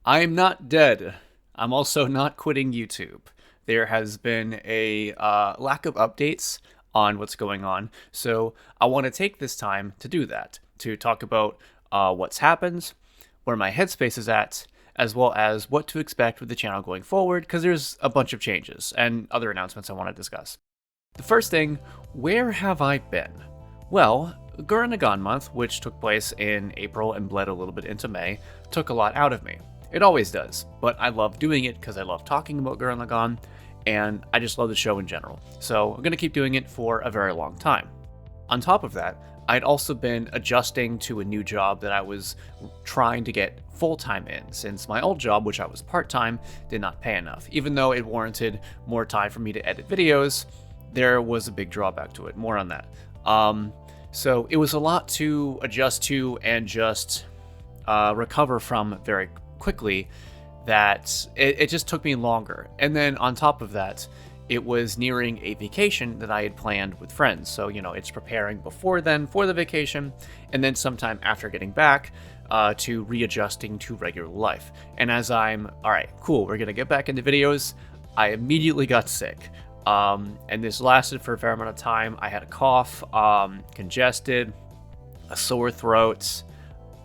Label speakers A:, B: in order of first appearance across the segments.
A: I'm not dead. I'm also not quitting YouTube. There has been a lack of updates on what's going on, so I want to take this time to do that, to talk about what's happened, where my headspace is at, as well as what to expect with the channel going forward, because there's a bunch of changes and other announcements I want to discuss. The first thing, where have I been? Well, Gurren Lagann month, which took place in April and bled a little bit into May, took a lot out of me. It always does, but I love doing it because I love talking about Gurren Lagann, and I just love the show in general. So I'm going to keep doing it for a very long time. On top of that, I'd also been adjusting to a new job that I was trying to get full-time in, since my old job, which I was part-time, did not pay enough. Even though it warranted more time for me to edit videos, there was a big drawback to it. More on that. So it was a lot to adjust to and just recover from very quickly, that it just took me longer. And then on top of that, it was nearing a vacation that I had planned with friends. So, it's preparing before then for the vacation, and then sometime after getting back to readjusting to regular life. And as I'm, all right, cool, we're going to get back into videos, I immediately got sick. And this lasted for a fair amount of time. I had a cough, congested, a sore throat,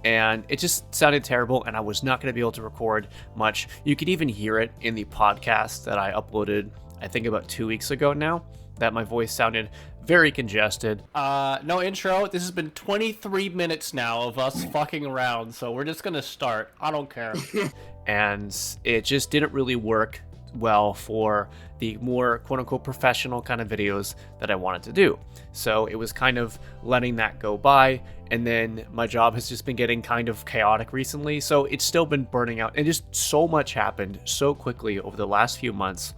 A: and it just sounded terrible, and I was not going to be able to record much. You could even hear it in the podcast that I uploaded, I think about 2 weeks ago now, that my voice sounded very congested. No intro. This has been 23 minutes now of us fucking around, so we're just going to start. I don't care. And it just didn't really work well for the more quote-unquote professional kind of videos that I wanted to do. So it was kind of letting that go by, and then my job has just been getting kind of chaotic recently, so it's still been burning out, and just so much happened so quickly over the last few months.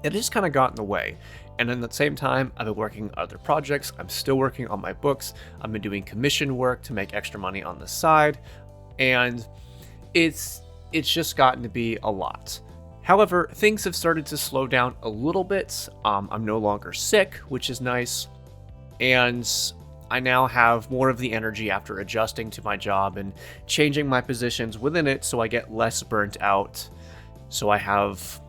A: It just kind of got in the way. And at the same time, I've been working on other projects. I'm still working on my books. I've been doing commission work to make extra money on the side, and it's just gotten to be a lot. However, things have started to slow down a little bit. I'm no longer sick, which is nice, and I now have more of the energy after adjusting to my job and changing my positions within it, so I get less burnt out, so I have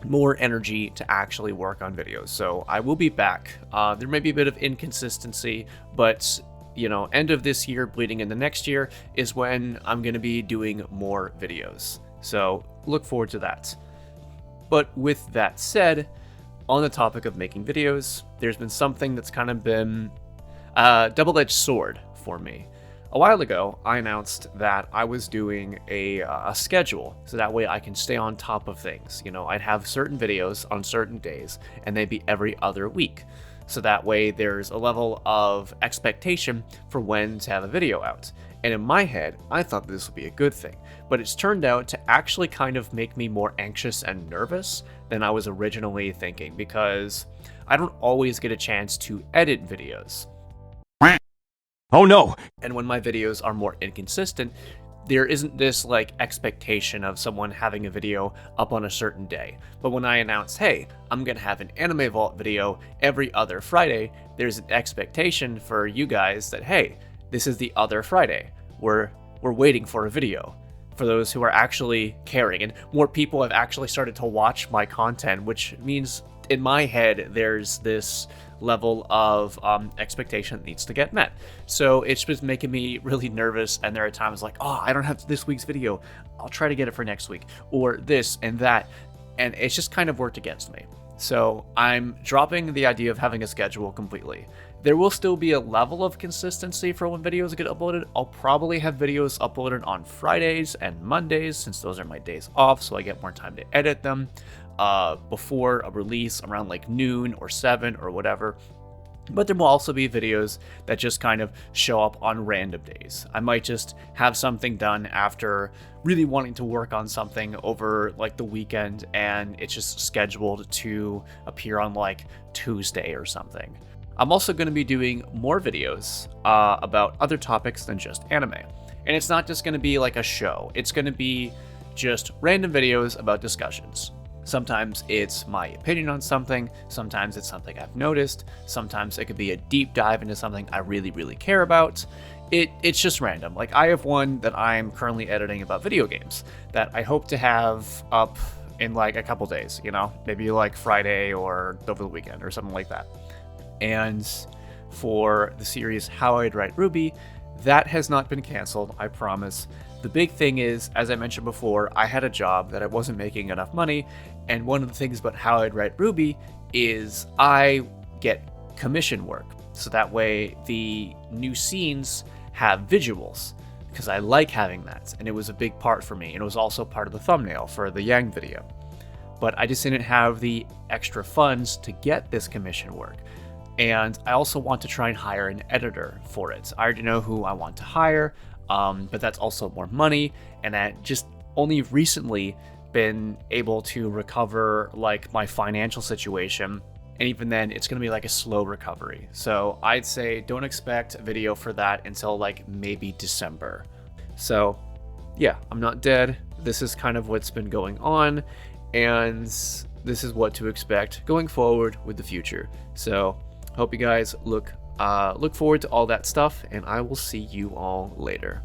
A: more energy to actually work on videos. So I will be back. There may be a bit of inconsistency, but end of this year, bleeding into next year is when I'm going to be doing more videos. So look forward to that. But with that said, on the topic of making videos, there's been something that's kind of been a double-edged sword for me. A while ago, I announced that I was doing a schedule, so that way I can stay on top of things. I'd have certain videos on certain days, and they'd be every other week. So that way there's a level of expectation for when to have a video out. And in my head, I thought this would be a good thing, but it's turned out to actually kind of make me more anxious and nervous than I was originally thinking, because I don't always get a chance to edit videos.
B: Oh no!
A: And when my videos are more inconsistent, there isn't this expectation of someone having a video up on a certain day. But when I announce, hey, I'm gonna have an Anime Vault video every other Friday, there's an expectation for you guys that, hey, this is the other Friday. We're waiting for a video. For those who are actually caring, and more people have actually started to watch my content, which means in my head there's this level of expectation that needs to get met. So it's just making me really nervous, and there are times like, oh, I don't have this week's video, I'll try to get it for next week, or this and that, and it's just kind of worked against me. So I'm dropping the idea of having a schedule completely. There will still be a level of consistency for when videos get uploaded. I'll probably have videos uploaded on Fridays and Mondays, since those are my days off, so I get more time to edit them before a release around noon or 7 or whatever. But there will also be videos that just kind of show up on random days. I might just have something done after really wanting to work on something over the weekend, and it's just scheduled to appear on Tuesday or something. I'm also going to be doing more videos about other topics than just anime. And it's not just going to be a show. It's going to be just random videos about discussions. Sometimes it's my opinion on something, sometimes it's something I've noticed, sometimes it could be a deep dive into something I really, really care about. It's just random. Like, I have one that I'm currently editing about video games that I hope to have up in like a couple days, maybe like Friday or over the weekend or something like that. And for the series How I'd Write Ruby, that has not been canceled, I promise. The big thing is, as I mentioned before, I had a job that I wasn't making enough money, and one of the things about How I'd Write Ruby is I get commission work. So that way the new scenes have visuals, because I like having that, and it was a big part for me, and it was also part of the thumbnail for the Yang video. But I just didn't have the extra funds to get this commission work. And I also want to try and hire an editor for it. I already know who I want to hire, but that's also more money, and I just only recently been able to recover like my financial situation, and even then it's going to be like a slow recovery. So I'd say don't expect a video for that until like maybe December. So yeah, I'm not dead. This is kind of what's been going on, and this is what to expect going forward with the future. So hope you guys look forward to all that stuff, and I will see you all later.